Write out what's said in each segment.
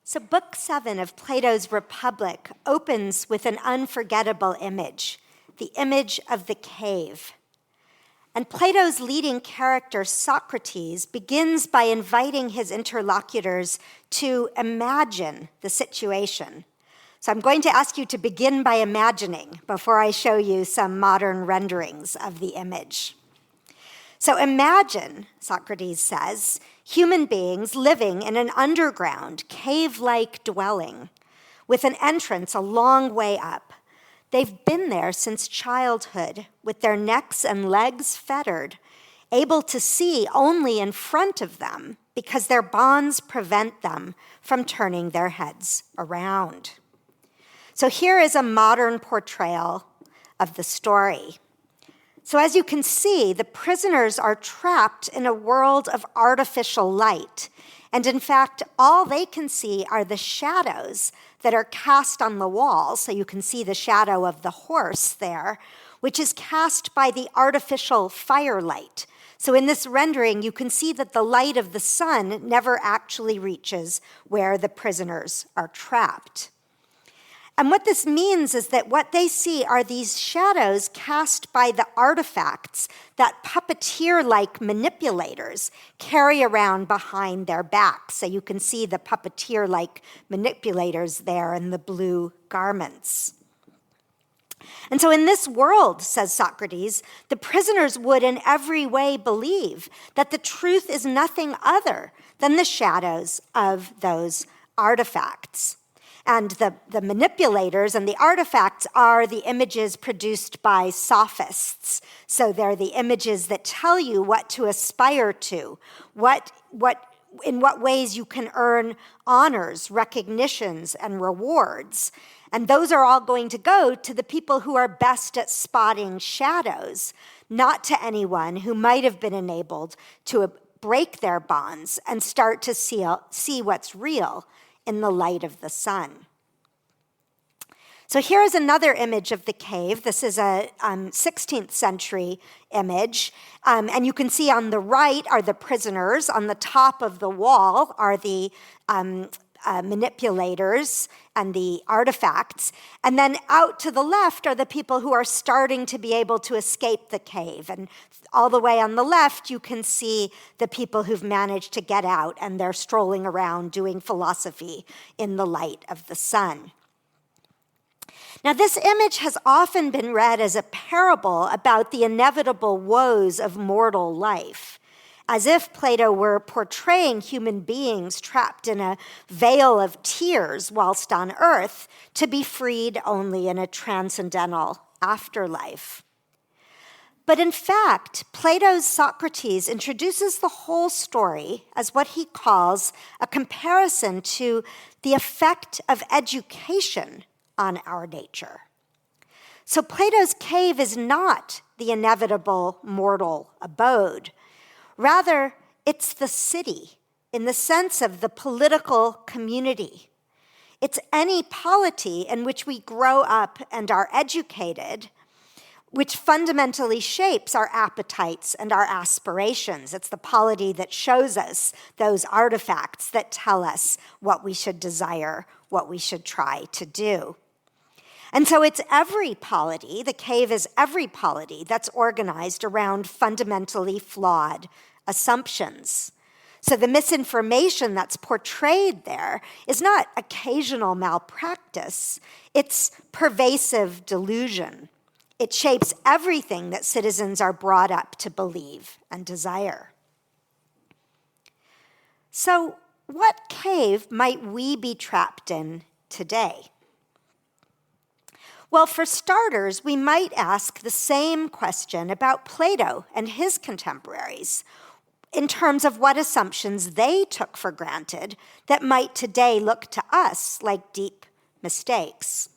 So Book 7 of Plato's Republic opens with an unforgettable image, the image of the cave. And Plato's leading character, Socrates, begins by inviting his interlocutors to imagine the situation. So I'm going to ask you to begin by imagining before I show you some modern renderings of the image. So imagine, Socrates says, human beings living in an underground, cave-like dwelling with an entrance a long way up. They've been there since childhood, with their necks and legs fettered, able to see only in front of them because their bonds prevent them from turning their heads around. So here is a modern portrayal of the story. So as you can see, the prisoners are trapped in a world of artificial light. And in fact, all they can see are the shadows that are cast on the wall. So you can see the shadow of the horse there, which is cast by the artificial firelight. So in this rendering, you can see that the light of the sun never actually reaches where the prisoners are trapped. And what this means is that what they see are these shadows cast by the artifacts that puppeteer-like manipulators carry around behind their backs. So you can see the puppeteer-like manipulators there in the blue garments. And so in this world, says Socrates, the prisoners would in every way believe that the truth is nothing other than the shadows of those artifacts. And the manipulators and the artifacts are the images produced by sophists. So they're the images that tell you what to aspire to, in what ways you can earn honors, recognitions, and rewards. And those are all going to go to the people who are best at spotting shadows, not to anyone who might have been enabled to break their bonds and start to see what's real in the light of the sun. So here is another image of the cave. This is a 16th century image. And you can see on the right are the prisoners. On the top of the wall are the manipulators and the artifacts. And then out to the left are the people who are starting to be able to escape the cave. And all the way on the left, you can see the people who've managed to get out, and they're strolling around doing philosophy in the light of the sun. Now, this image has often been read as a parable about the inevitable woes of mortal life, as if Plato were portraying human beings trapped in a veil of tears whilst on earth to be freed only in a transcendental afterlife. But in fact, Plato's Socrates introduces the whole story as what he calls a comparison to the effect of education on our nature. So Plato's cave is not the inevitable mortal abode. Rather, it's the city in the sense of the political community. It's any polity in which we grow up and are educated, which fundamentally shapes our appetites and our aspirations. It's the polity that shows us those artifacts that tell us what we should desire, what we should try to do. And so it's every polity, the cave is every polity that's organized around fundamentally flawed assumptions. So the misinformation that's portrayed there is not occasional malpractice, it's pervasive delusion. It shapes everything that citizens are brought up to believe and desire. So what cave might we be trapped in today? Well, for starters, we might ask the same question about Plato and his contemporaries in terms of what assumptions they took for granted that might today look to us like deep mistakes.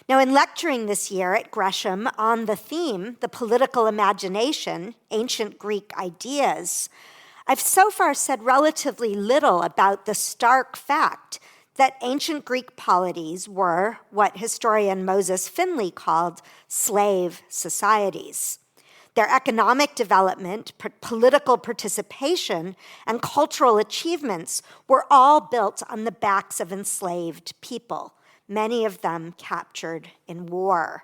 Now, in lecturing this year at Gresham on the theme, the political imagination, ancient Greek ideas, I've so far said relatively little about the stark fact that ancient Greek polities were what historian Moses Finley called slave societies. Their economic development, political participation, and cultural achievements were all built on the backs of enslaved people, many of them captured in war.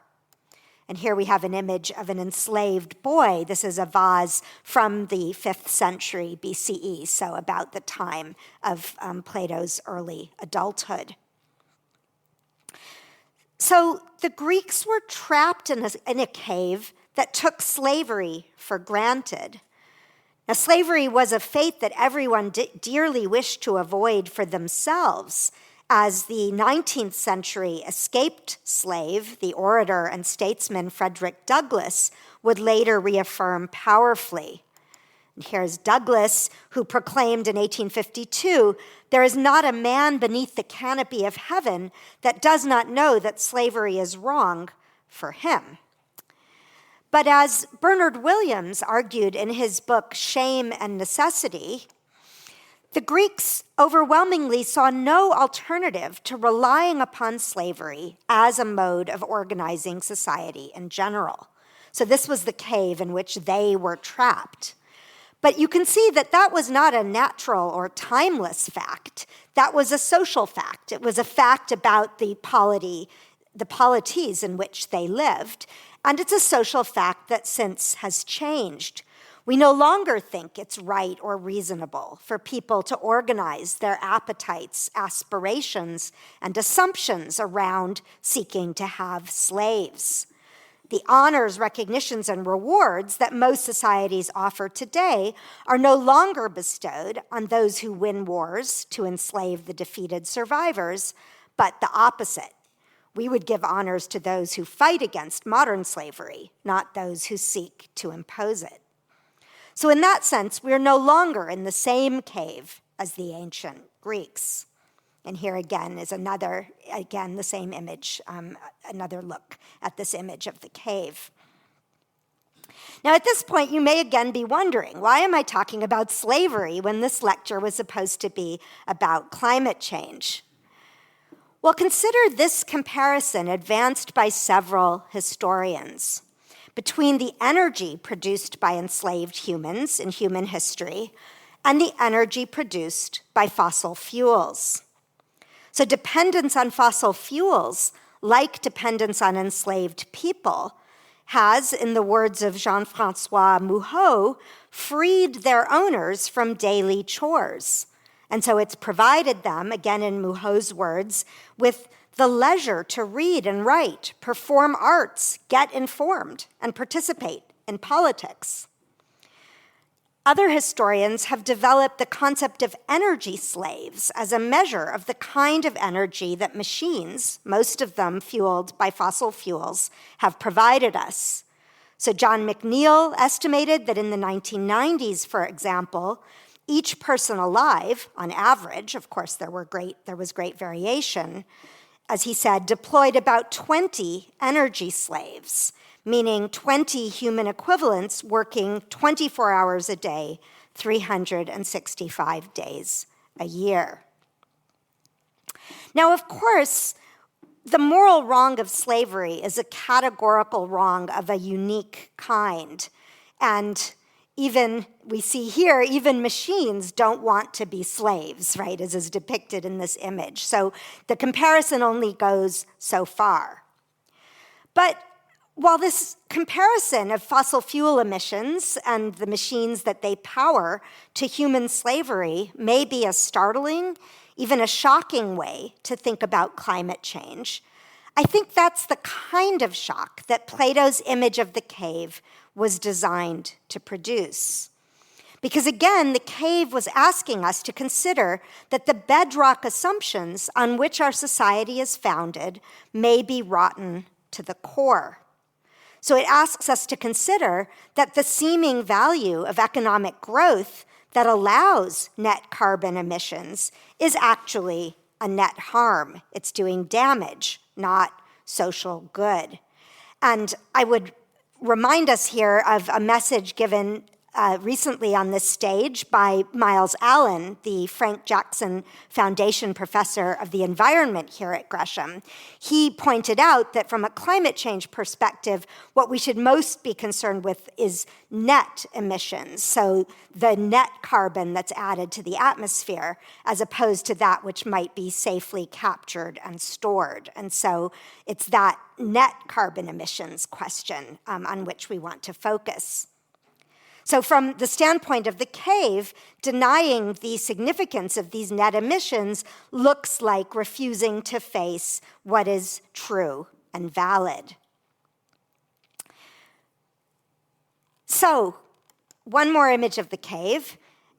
And here we have an image of an enslaved boy. This is a vase from the 5th century BCE, so about the time of Plato's early adulthood. So the Greeks were trapped in a cave that took slavery for granted. Now, slavery was a fate that everyone dearly wished to avoid for themselves, as the 19th century escaped slave, the orator and statesman Frederick Douglass, would later reaffirm powerfully. And here's Douglass, who proclaimed in 1852, "There is not a man beneath the canopy of heaven that does not know that slavery is wrong for him." But as Bernard Williams argued in his book, Shame and Necessity, the Greeks overwhelmingly saw no alternative to relying upon slavery as a mode of organizing society in general. So this was the cave in which they were trapped. But you can see that that was not a natural or timeless fact. That was a social fact. It was a fact about the polities in which they lived. And it's a social fact that since has changed. We no longer think it's right or reasonable for people to organize their appetites, aspirations, and assumptions around seeking to have slaves. The honors, recognitions, and rewards that most societies offer today are no longer bestowed on those who win wars to enslave the defeated survivors, but the opposite. We would give honors to those who fight against modern slavery, not those who seek to impose it. So in that sense, we're no longer in the same cave as the ancient Greeks. And here again is the same image, another look at this image of the cave. Now at this point, you may again be wondering, why am I talking about slavery when this lecture was supposed to be about climate change? Well, consider this comparison advanced by several historians between the energy produced by enslaved humans in human history and the energy produced by fossil fuels. So dependence on fossil fuels, like dependence on enslaved people, has, in the words of Jean-Francois Mouhot, freed their owners from daily chores. And so it's provided them, again in Mouhot's words, with the leisure to read and write, perform arts, get informed, and participate in politics. Other historians have developed the concept of energy slaves as a measure of the kind of energy that machines, most of them fueled by fossil fuels, have provided us. So John McNeill estimated that in the 1990s, for example, each person alive, on average, of course there was great variation, as he said, deployed about 20 energy slaves, meaning 20 human equivalents working 24 hours a day, 365 days a year. Now, of course, the moral wrong of slavery is a categorical wrong of a unique kind. And even, we see here, even machines don't want to be slaves, right, as is depicted in this image. So the comparison only goes so far. But while this comparison of fossil fuel emissions and the machines that they power to human slavery may be a startling, even a shocking way to think about climate change, I think that's the kind of shock that Plato's image of the cave was designed to produce. Because again, the cave was asking us to consider that the bedrock assumptions on which our society is founded may be rotten to the core. So it asks us to consider that the seeming value of economic growth that allows net carbon emissions is actually a net harm. It's doing damage, not social good. And I would remind us here of a message given recently on this stage by Miles Allen, the Frank Jackson Foundation professor of the environment here at Gresham. He pointed out that from a climate change perspective, what we should most be concerned with is net emissions, so the net carbon that's added to the atmosphere, as opposed to that which might be safely captured and stored. And so it's that net carbon emissions question on which we want to focus. So from the standpoint of the cave, denying the significance of these net emissions looks like refusing to face what is true and valid. So, one more image of the cave.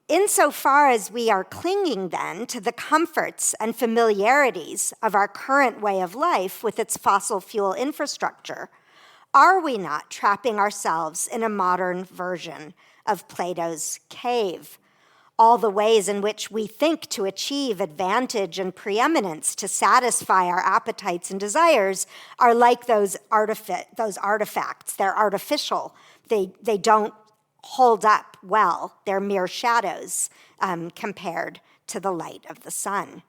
Insofar as we are clinging then to the comforts and familiarities of our current way of life with its fossil fuel infrastructure, are we not trapping ourselves in a modern version of Plato's cave? All the ways in which we think to achieve advantage and preeminence to satisfy our appetites and desires are like those artifacts. They're artificial. They don't hold up well. They're mere shadows compared to the light of the sun.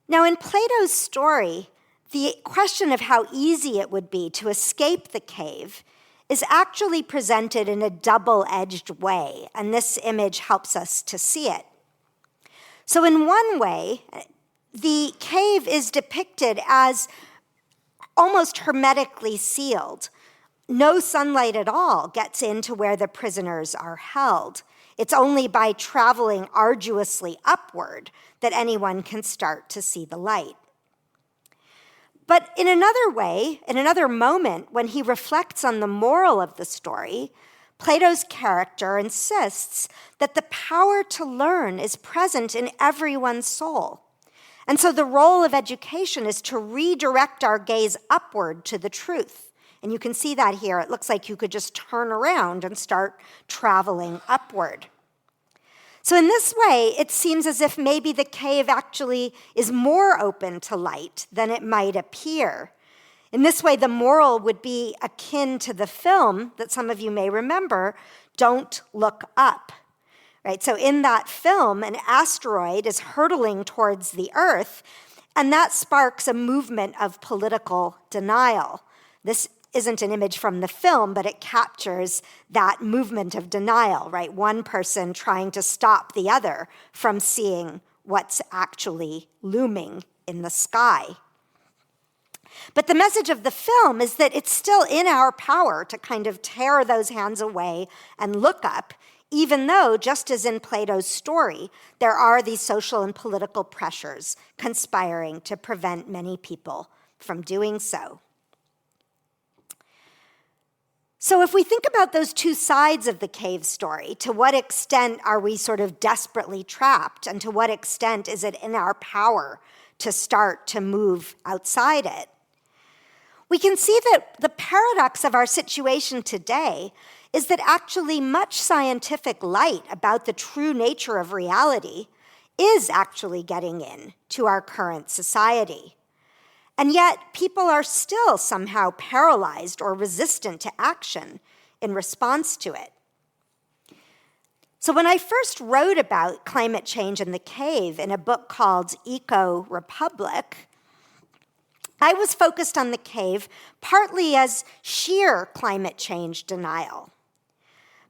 Now, in Plato's story, the question of how easy it would be to escape the cave is actually presented in a double-edged way, and this image helps us to see it. So in one way, the cave is depicted as almost hermetically sealed. No sunlight at all gets into where the prisoners are held. It's only by traveling arduously upward that anyone can start to see the light. But in another way, in another moment, when he reflects on the moral of the story, Plato's character insists that the power to learn is present in everyone's soul. And so the role of education is to redirect our gaze upward to the truth. And you can see that here. It looks like you could just turn around and start traveling upward. So in this way, it seems as if maybe the cave actually is more open to light than it might appear. In this way, the moral would be akin to the film that some of you may remember, Don't Look Up. Right? So in that film, an asteroid is hurtling towards the Earth, and that sparks a movement of political denial. This isn't an image from the film, but it captures that movement of denial, right? One person trying to stop the other from seeing what's actually looming in the sky. But the message of the film is that it's still in our power to kind of tear those hands away and look up, even though, just as in Plato's story, there are these social and political pressures conspiring to prevent many people from doing so. So if we think about those two sides of the cave story, to what extent are we sort of desperately trapped, and to what extent is it in our power to start to move outside it? We can see that the paradox of our situation today is that actually much scientific light about the true nature of reality is actually getting in to our current society. And yet, people are still somehow paralyzed or resistant to action in response to it. So when I first wrote about climate change in the cave in a book called Eco-Republic, I was focused on the cave partly as sheer climate change denial.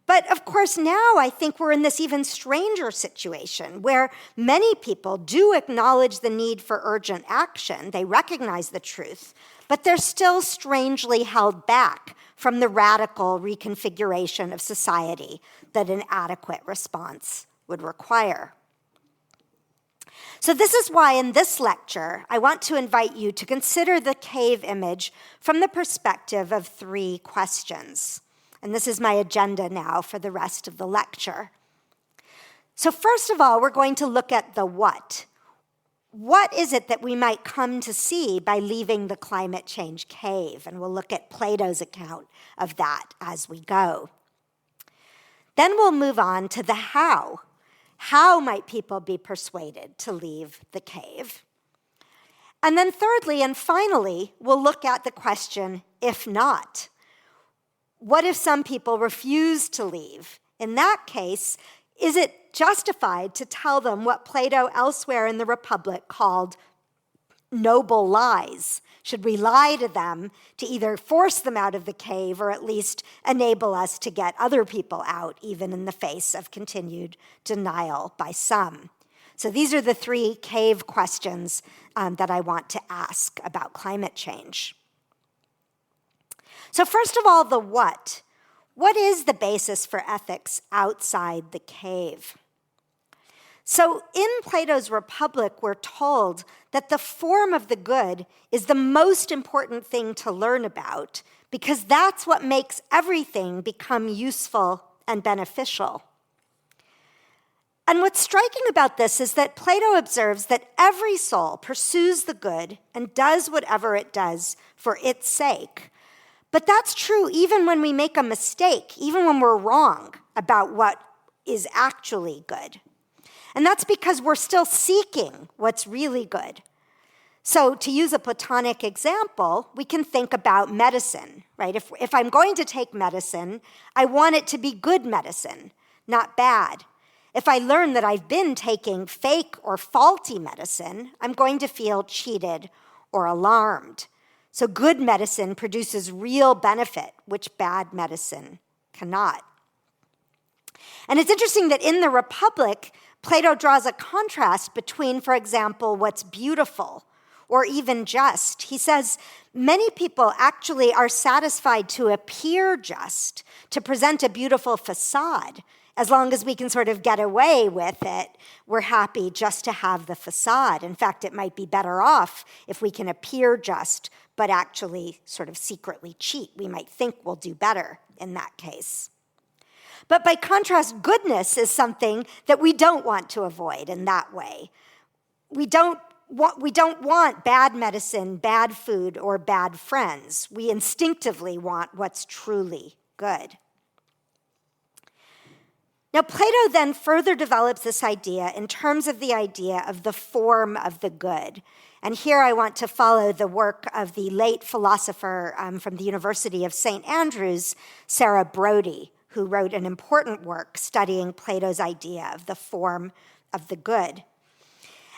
But of course, now I think we're in this even stranger situation where many people do acknowledge the need for urgent action. They recognize the truth, but they're still strangely held back from the radical reconfiguration of society that an adequate response would require. So this is why in this lecture, I want to invite you to consider the cave image from the perspective of three questions. And this is my agenda now for the rest of the lecture. So first of all, we're going to look at the what. What is it that we might come to see by leaving the climate change cave? And we'll look at Plato's account of that as we go. Then we'll move on to the how. How might people be persuaded to leave the cave? And then thirdly and finally, we'll look at the question, if not. What if some people refuse to leave? In that case, is it justified to tell them what Plato elsewhere in the Republic called noble lies? Should we lie to them to either force them out of the cave or at least enable us to get other people out, even in the face of continued denial by some? So these are the three cave questions that I want to ask about climate change. So first of all, the what. What is the basis for ethics outside the cave? So in Plato's Republic, we're told that the form of the good is the most important thing to learn about because that's what makes everything become useful and beneficial. And what's striking about this is that Plato observes that every soul pursues the good and does whatever it does for its sake. But that's true even when we make a mistake, even when we're wrong about what is actually good. And that's because we're still seeking what's really good. So to use a Platonic example, we can think about medicine, right? If I'm going to take medicine, I want it to be good medicine, not bad. If I learn that I've been taking fake or faulty medicine, I'm going to feel cheated or alarmed. So good medicine produces real benefit, which bad medicine cannot. And it's interesting that in the Republic, Plato draws a contrast between, for example, what's beautiful or even just. He says many people actually are satisfied to appear just, to present a beautiful facade. As long as we can sort of get away with it, we're happy just to have the facade. In fact, it might be better off if we can appear just, but actually sort of secretly cheat. We might think we'll do better in that case. But by contrast, goodness is something that we don't want to avoid in that way. We don't want bad medicine, bad food, or bad friends. We instinctively want what's truly good. Now, Plato then further develops this idea in terms of the idea of the form of the good. And here I want to follow the work of the late philosopher from the University of St. Andrews, Sarah Brodie, who wrote an important work studying Plato's idea of the form of the good.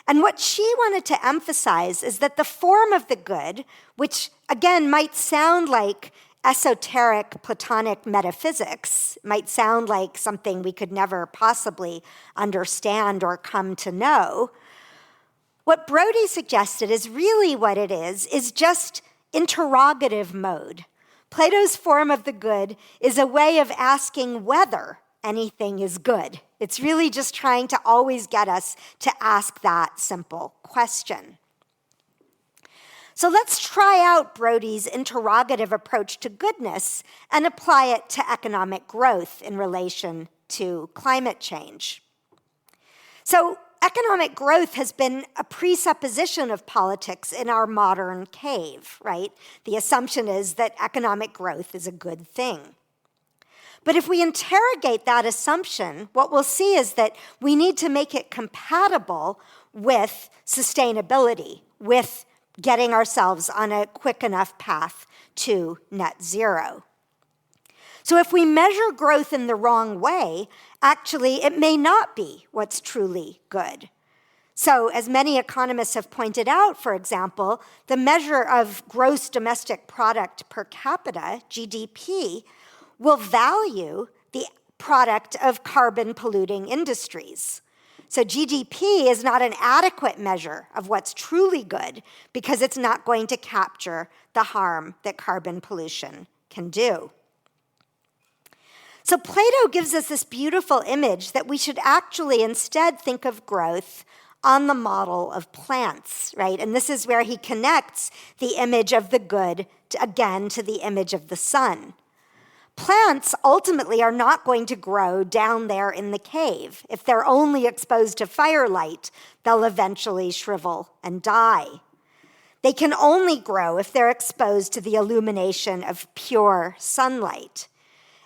And what she wanted to emphasize is that the form of the good, which again might sound like esoteric Platonic metaphysics, might sound like something we could never possibly understand or come to know, what Brodie suggested is really what it is just interrogative mode. Plato's form of the good is a way of asking whether anything is good. It's really just trying to always get us to ask that simple question. So let's try out Brodie's interrogative approach to goodness and apply it to economic growth in relation to climate change. So economic growth has been a presupposition of politics in our modern cave, right? The assumption is that economic growth is a good thing. But if we interrogate that assumption, what we'll see is that we need to make it compatible with sustainability, with getting ourselves on a quick enough path to net zero. So if we measure growth in the wrong way, actually it may not be what's truly good. So as many economists have pointed out, for example, the measure of gross domestic product per capita, GDP, will value the product of carbon-polluting industries. So GDP is not an adequate measure of what's truly good because it's not going to capture the harm that carbon pollution can do. So Plato gives us this beautiful image that we should actually instead think of growth on the model of plants, right? And this is where he connects the image of the good, again, to the image of the sun. Plants ultimately are not going to grow down there in the cave. If they're only exposed to firelight, they'll eventually shrivel and die. They can only grow if they're exposed to the illumination of pure sunlight.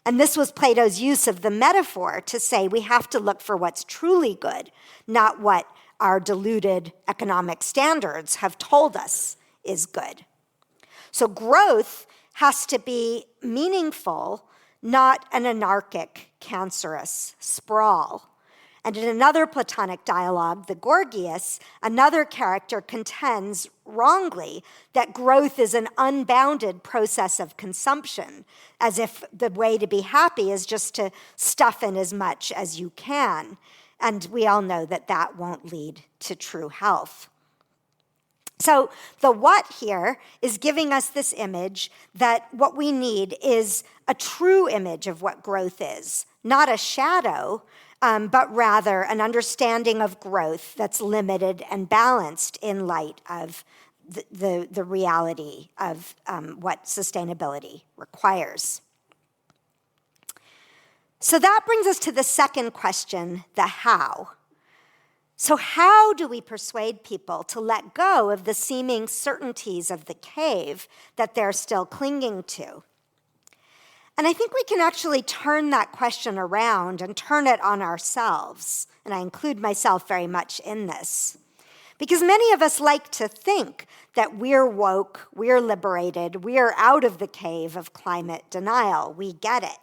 And this was Plato's use of the metaphor to say we have to look for what's truly good, not what our diluted economic standards have told us is good. So growth has to be meaningful, not an anarchic, cancerous sprawl. And in another Platonic dialogue, the Gorgias, another character contends wrongly that growth is an unbounded process of consumption, as if the way to be happy is just to stuff in as much as you can. And we all know that that won't lead to true health. So the what here is giving us this image that what we need is a true image of what growth is, not a shadow, but rather an understanding of growth that's limited and balanced in light of the reality of what sustainability requires. So that brings us to the second question, the how. So how do we persuade people to let go of the seeming certainties of the cave that they're still clinging to? And I think we can actually turn that question around and turn it on ourselves. And I include myself very much in this. Because many of us like to think that we're woke, we're liberated, we're out of the cave of climate denial. We get it.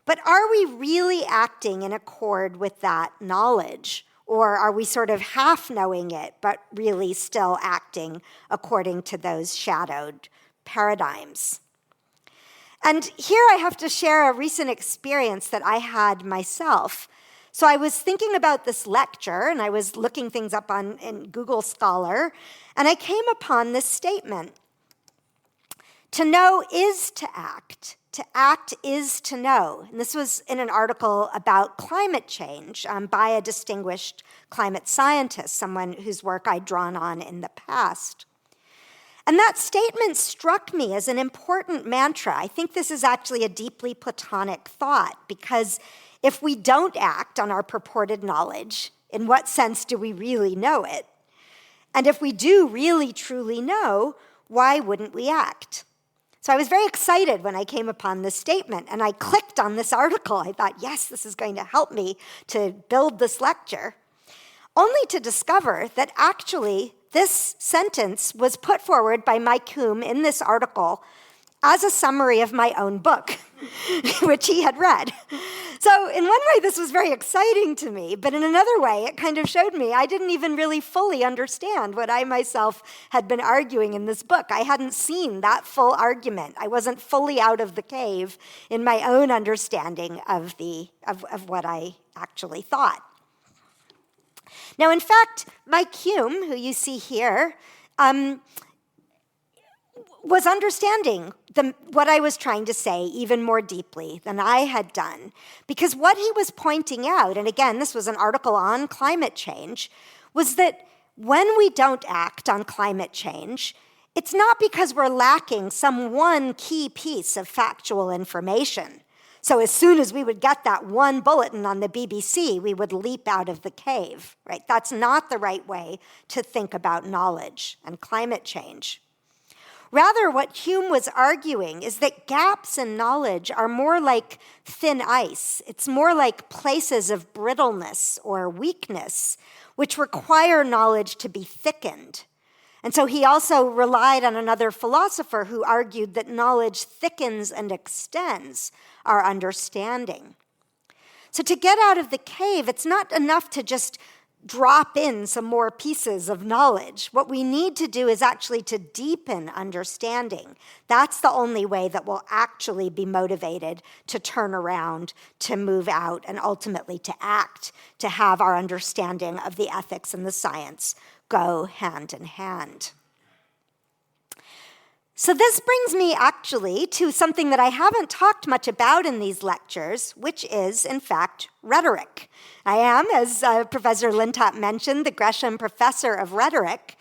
But are we really acting in accord with that knowledge? Or are we sort of half knowing it, but really still acting according to those shadowed paradigms? And here I have to share a recent experience that I had myself. So I was thinking about this lecture, and I was looking things up in Google Scholar, and I came upon this statement. To know is to act. To act is to know. And this was in an article about climate change by a distinguished climate scientist, someone whose work I'd drawn on in the past. And that statement struck me as an important mantra. I think this is actually a deeply Platonic thought, because if we don't act on our purported knowledge, in what sense do we really know it? And if we do really, truly know, why wouldn't we act? So I was very excited when I came upon this statement, and I clicked on this article. I thought, yes, this is going to help me to build this lecture, only to discover that actually this sentence was put forward by Mike Hume in this article as a summary of my own book, which he had read. So in one way, this was very exciting to me, but in another way, it kind of showed me I didn't even really fully understand what I myself had been arguing in this book. I hadn't seen that full argument. I wasn't fully out of the cave in my own understanding of what I actually thought. Now, in fact, Mike Hume, who you see here, was understanding what I was trying to say even more deeply than I had done. Because what he was pointing out, and again, this was an article on climate change, was that when we don't act on climate change, it's not because we're lacking some one key piece of factual information. So as soon as we would get that one bulletin on the BBC, we would leap out of the cave, right? That's not the right way to think about knowledge and climate change. Rather, what Hume was arguing is that gaps in knowledge are more like thin ice. It's more like places of brittleness or weakness, which require knowledge to be thickened. And so he also relied on another philosopher who argued that knowledge thickens and extends our understanding. So to get out of the cave, it's not enough to just drop in some more pieces of knowledge. What we need to do is actually to deepen understanding. That's the only way that we'll actually be motivated to turn around, to move out, and ultimately to act, to have our understanding of the ethics and the science go hand in hand. So this brings me actually to something that I haven't talked much about in these lectures, which is, in fact, rhetoric. I am, as Professor Lintop mentioned, the Gresham Professor of Rhetoric.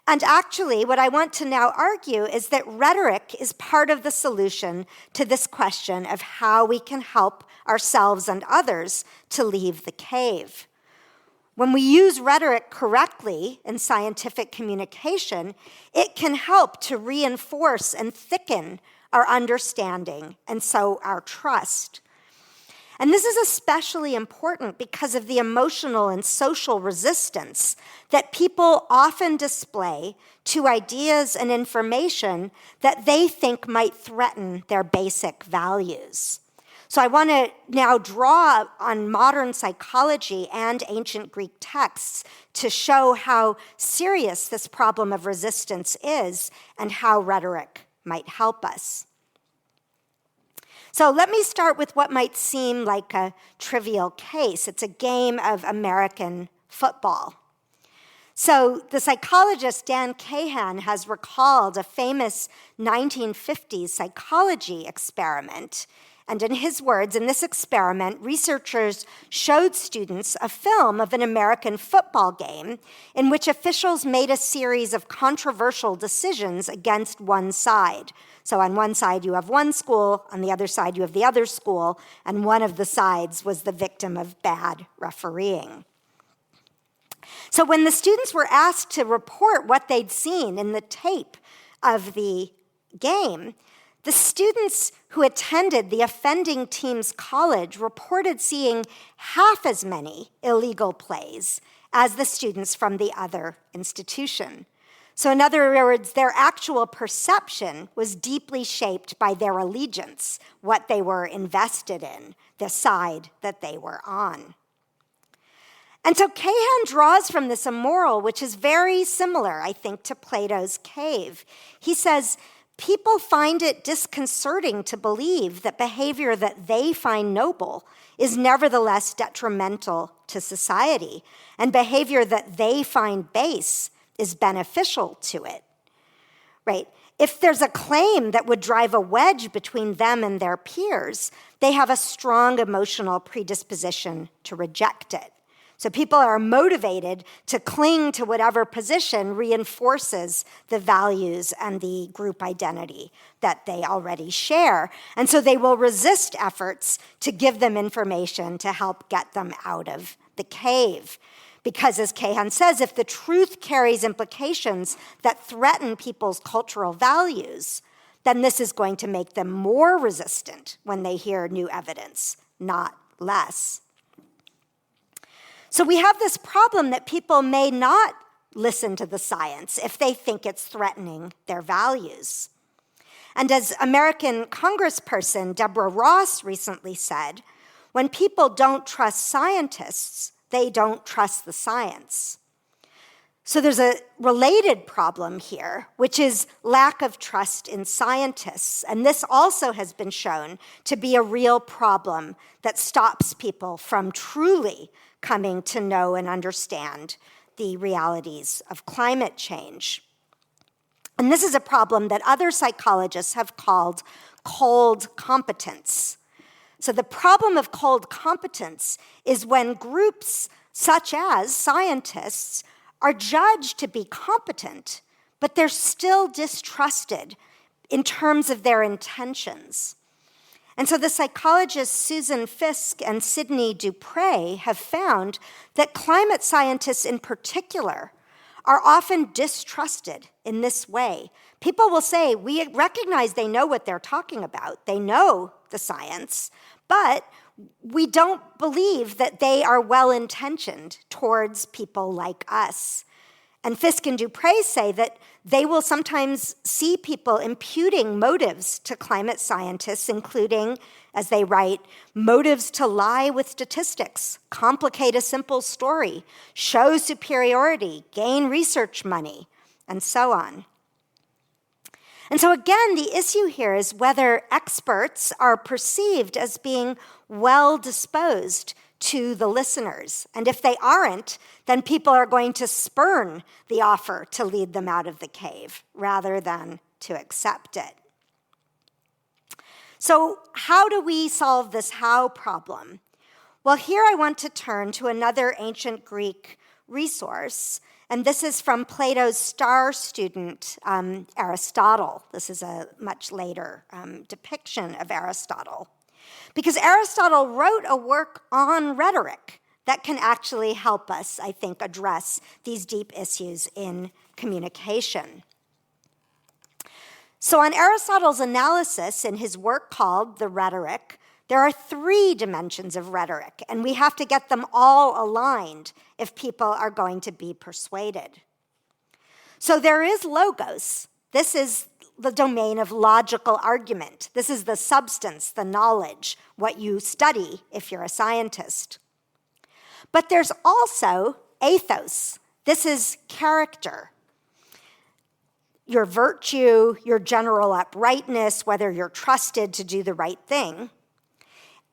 And actually, what I want to now argue is that rhetoric is part of the solution to this question of how we can help ourselves and others to leave the cave. When we use rhetoric correctly in scientific communication, it can help to reinforce and thicken our understanding and so our trust. And this is especially important because of the emotional and social resistance that people often display to ideas and information that they think might threaten their basic values. So I want to now draw on modern psychology and ancient Greek texts to show how serious this problem of resistance is and how rhetoric might help us. So let me start with what might seem like a trivial case. It's a game of American football. So the psychologist Dan Kahan has recalled a famous 1950s psychology experiment. And in his words, in this experiment, researchers showed students a film of an American football game in which officials made a series of controversial decisions against one side. So on one side you have one school, on the other side you have the other school, and one of the sides was the victim of bad refereeing. So when the students were asked to report what they'd seen in the tape of the game, the students who attended the offending team's college reported seeing half as many illegal plays as the students from the other institution. So in other words, their actual perception was deeply shaped by their allegiance, what they were invested in, the side that they were on. And so Kahan draws from this a moral which is very similar, I think, to Plato's cave. He says, people find it disconcerting to believe that behavior that they find noble is nevertheless detrimental to society, and behavior that they find base is beneficial to it, right? If there's a claim that would drive a wedge between them and their peers, they have a strong emotional predisposition to reject it. So people are motivated to cling to whatever position reinforces the values and the group identity that they already share. And so they will resist efforts to give them information to help get them out of the cave. Because as Kahan says, if the truth carries implications that threaten people's cultural values, then this is going to make them more resistant when they hear new evidence, not less. So we have this problem that people may not listen to the science if they think it's threatening their values. And as American Congressperson Deborah Ross recently said, when people don't trust scientists, they don't trust the science. So there's a related problem here, which is lack of trust in scientists. And this also has been shown to be a real problem that stops people from truly coming to know and understand the realities of climate change. And this is a problem that other psychologists have called cold competence. So the problem of cold competence is when groups such as scientists are judged to be competent, but they're still distrusted in terms of their intentions. And so the psychologists Susan Fiske and Sidney Dupre have found that climate scientists in particular are often distrusted in this way. People will say, we recognize they know what they're talking about. They know the science, but we don't believe that they are well-intentioned towards people like us. And Fiske and Dupre say that they will sometimes see people imputing motives to climate scientists, including, as they write, motives to lie with statistics, complicate a simple story, show superiority, gain research money, and so on. And so again, the issue here is whether experts are perceived as being well-disposed to the listeners. And if they aren't, then people are going to spurn the offer to lead them out of the cave rather than to accept it. So how do we solve this how problem? Well, here I want to turn to another ancient Greek resource, and this is from Plato's star student, Aristotle. This is a much later depiction of Aristotle. Because Aristotle wrote a work on rhetoric that can actually help us, I think, address these deep issues in communication. So on Aristotle's analysis in his work called The Rhetoric, There are 3 dimensions of rhetoric, and we have to get them all aligned if people are going to be persuaded. So there is logos. This is the domain of logical argument. This is the substance, the knowledge, what you study if you're a scientist. But there's also ethos. This is character. Your virtue, your general uprightness, whether you're trusted to do the right thing.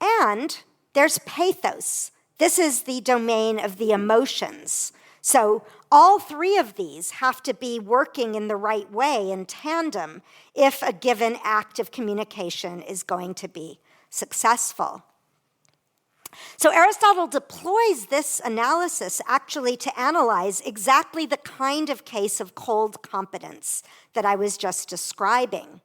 And there's pathos. This is the domain of the emotions. So all 3 of these have to be working in the right way in tandem if a given act of communication is going to be successful. So Aristotle deploys this analysis actually to analyze exactly the kind of case of cold competence that I was just describing.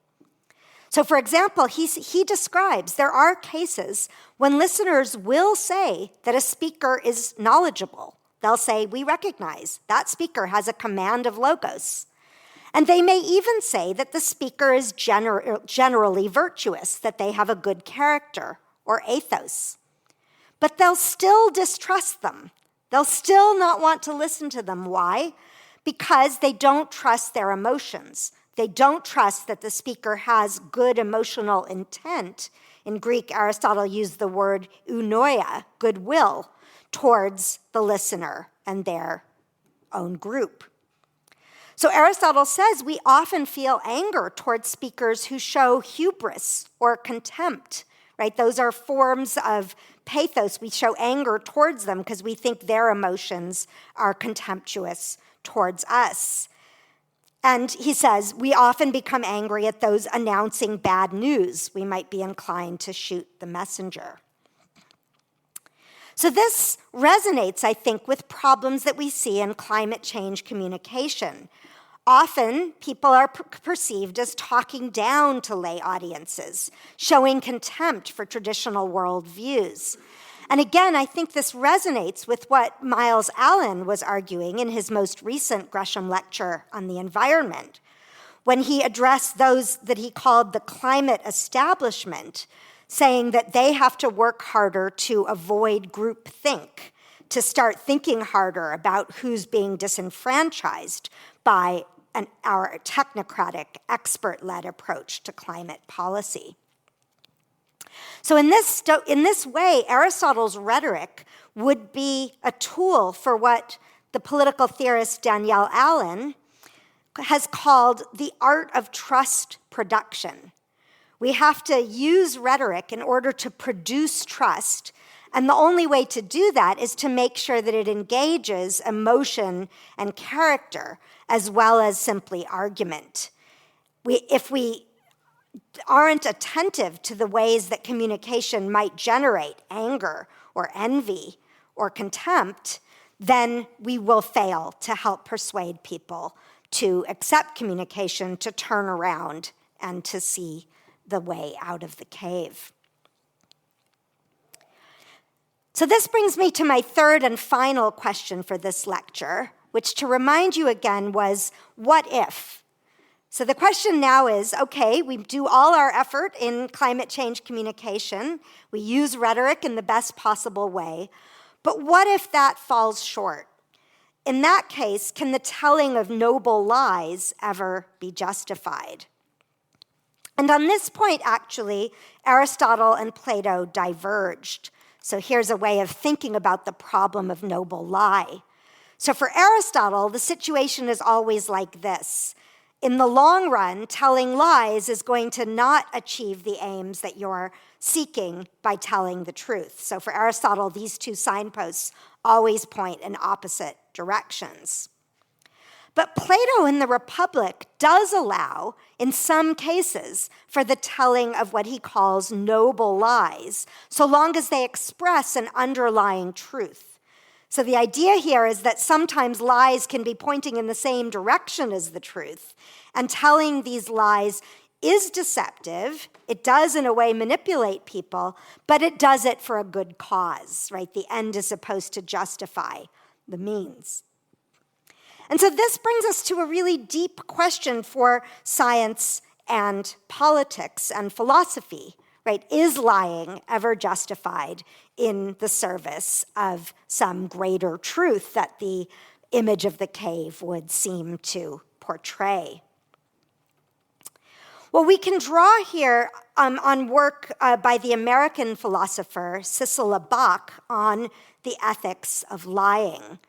So for example, he describes there are cases when listeners will say that a speaker is knowledgeable. They'll say, we recognize that speaker has a command of logos. And they may even say that the speaker is generally virtuous, that they have a good character or ethos. But they'll still distrust them. They'll still not want to listen to them. Why? Because they don't trust their emotions. They don't trust that the speaker has good emotional intent. In Greek, Aristotle used the word eunoia, goodwill, towards the listener and their own group. So Aristotle says we often feel anger towards speakers who show hubris or contempt, right? Those are forms of pathos. We show anger towards them because we think their emotions are contemptuous towards us. And he says we often become angry at those announcing bad news. We might be inclined to shoot the messenger. So this resonates, I think, with problems that we see in climate change communication. Often, people are perceived as talking down to lay audiences, showing contempt for traditional worldviews. And again, I think this resonates with what Miles Allen was arguing in his most recent Gresham lecture on the environment, when he addressed those that he called the climate establishment, saying that they have to work harder to avoid groupthink, to start thinking harder about who's being disenfranchised by our technocratic, expert-led approach to climate policy. So in this way, Aristotle's rhetoric would be a tool for what the political theorist Danielle Allen has called the art of trust production. We have to use rhetoric in order to produce trust, and the only way to do that is to make sure that it engages emotion and character as well as simply argument. If we aren't attentive to the ways that communication might generate anger or envy or contempt, then we will fail to help persuade people to accept communication, to turn around, and to see the way out of the cave. So this brings me to my third and final question for this lecture, which, to remind you again, was what if? So the question now is, okay, we do all our effort in climate change communication, we use rhetoric in the best possible way, but what if that falls short? In that case, can the telling of noble lies ever be justified? And on this point, actually, Aristotle and Plato diverged. So here's a way of thinking about the problem of noble lie. So for Aristotle, the situation is always like this. In the long run, telling lies is going to not achieve the aims that you're seeking by telling the truth. So for Aristotle, these two signposts always point in opposite directions. But Plato in the Republic does allow, in some cases, for the telling of what he calls noble lies, so long as they express an underlying truth. So the idea here is that sometimes lies can be pointing in the same direction as the truth, and telling these lies is deceptive. It does, in a way, manipulate people, but it does it for a good cause, right? The end is supposed to justify the means. And so this brings us to a really deep question for science and politics and philosophy, right? Is lying ever justified in the service of some greater truth that the image of the cave would seem to portray? Well, we can draw here on work by the American philosopher Cicely Bach on the ethics of lying.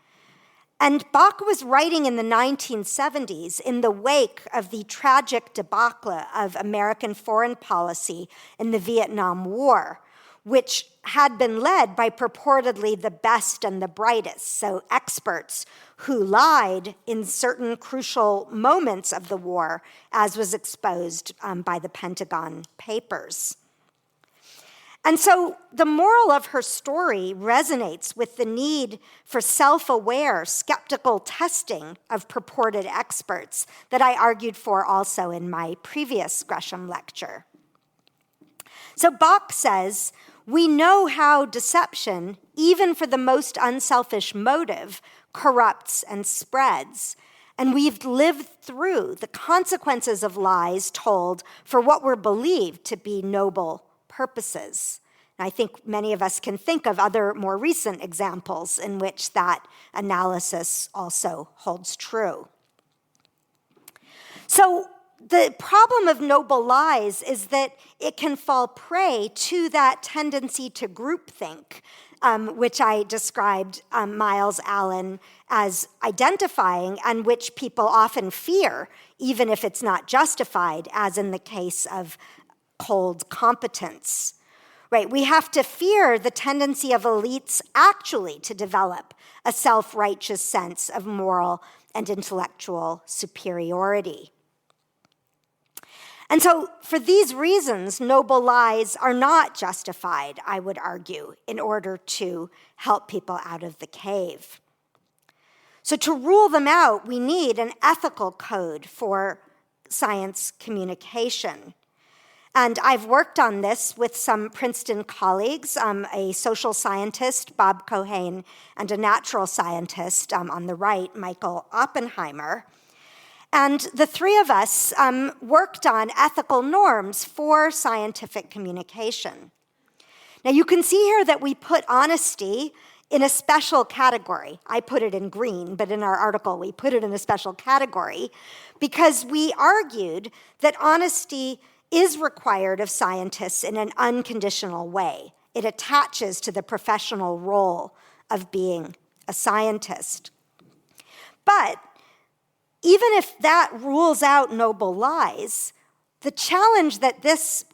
And Bach was writing in the 1970s in the wake of the tragic debacle of American foreign policy in the Vietnam War, which had been led by purportedly the best and the brightest, so experts who lied in certain crucial moments of the war, as was exposed by the Pentagon Papers. And so the moral of her story resonates with the need for self-aware, skeptical testing of purported experts that I argued for also in my previous Gresham lecture. So Bach says, we know how deception, even for the most unselfish motive, corrupts and spreads. And we've lived through the consequences of lies told for what were believed to be noble purposes. And I think many of us can think of other more recent examples in which that analysis also holds true. So the problem of noble lies is that it can fall prey to that tendency to groupthink, which I described Miles Allen as identifying, and which people often fear, even if it's not justified, as in the case of cold competence. Right? We have to fear the tendency of elites actually to develop a self-righteous sense of moral and intellectual superiority. And so for these reasons, noble lies are not justified, I would argue, in order to help people out of the cave. So to rule them out, we need an ethical code for science communication. And I've worked on this with some Princeton colleagues, a social scientist, Bob Cohane, and a natural scientist on the right, Michael Oppenheimer. And the three of us worked on ethical norms for scientific communication. Now you can see here that we put honesty in a special category. I put it in green, but in our article we put it in a special category because we argued that honesty is required of scientists in an unconditional way. It attaches to the professional role of being a scientist. But even if that rules out noble lies, the challenge that this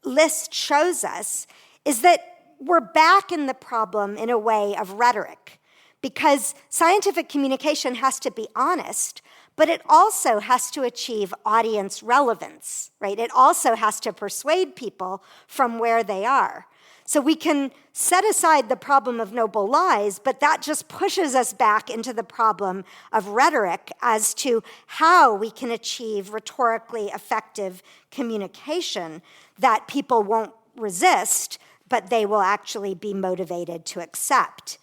list shows us is that we're back in the problem in a way of rhetoric, because scientific communication has to be honest, but it also has to achieve audience relevance, right? It also has to persuade people from where they are. So we can set aside the problem of noble lies, but that just pushes us back into the problem of rhetoric as to how we can achieve rhetorically effective communication that people won't resist, but they will actually be motivated to accept.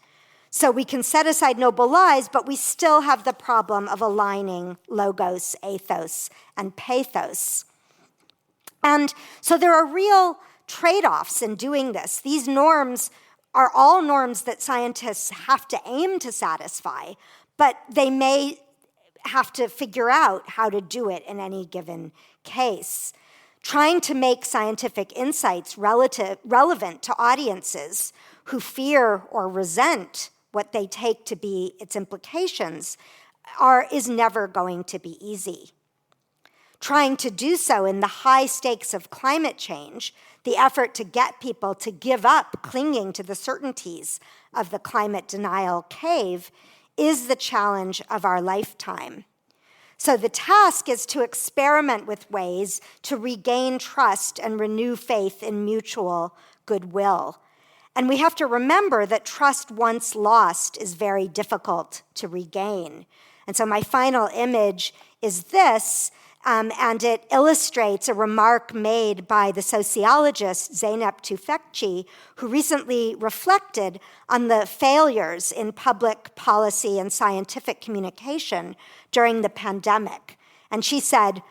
So we can set aside noble lies, but we still have the problem of aligning logos, ethos, and pathos. And so there are real trade-offs in doing this. These norms are all norms that scientists have to aim to satisfy, but they may have to figure out how to do it in any given case. Trying to make scientific insights relevant to audiences who fear or resent what they take to be its implications is never going to be easy. Trying to do so in the high stakes of climate change, the effort to get people to give up clinging to the certainties of the climate denial cave, is the challenge of our lifetime. So the task is to experiment with ways to regain trust and renew faith in mutual goodwill. And we have to remember that trust once lost is very difficult to regain. And so my final image is this, and it illustrates a remark made by the sociologist Zeynep Tufekci, who recently reflected on the failures in public policy and scientific communication during the pandemic. And she said,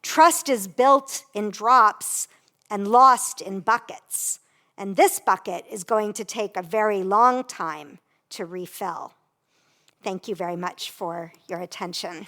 "Trust is built in drops and lost in buckets. And this bucket is going to take a very long time to refill. Thank you very much for your attention.